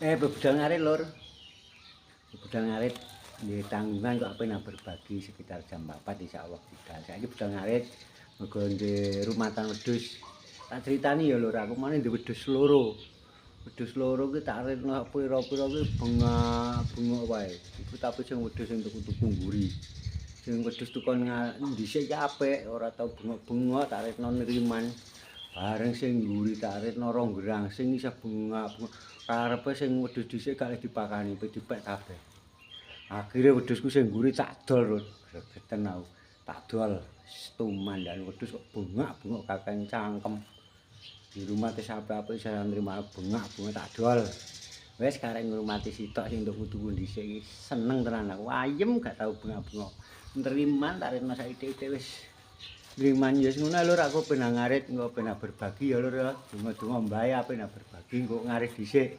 Budal ngarit lur. Budal ngarit di tanggungan kok pengen berbagi sekitar jam 4 insyaallah budal. Saiki budal ngarit mergo di rumatan wedhus. Tak critani ya lur, aku maneh di wedhus loro. Wedhus loro ki tak aritno pira-pira ki bengak-bengok wae. Iku tapi sing wedhus sing tuku-tuku mburi. Sing wedhus tukon dhisik ki apik, ora tau bengok-bengok tak aritno neriman. Bareng sing mburi tak aritno ronggrang sing isih bengak-bengok. Karepe sing wedhus dhisik gak dipakani, dipek kabeh. Akhire wedhusku sing mburi tak dol, Rut. Gregeten aku. Tak dol tumandan wedhus kok bengak-bengok kakek cangkem. Di rumah tes apa-apa saya nerima bengak-bengok tak dol. Wes karek ngurmati sitok sing tuku-tuku dhisik iki seneng tenan aku. Ayem gak tau bengak-bengok. Neriman tak rene saiki wis neriman ya ngono lur aku pengen ngarit engko pengen berbagi ya lur ya. Donga-donga mbae pengen berbagi engko ngarit dhisik.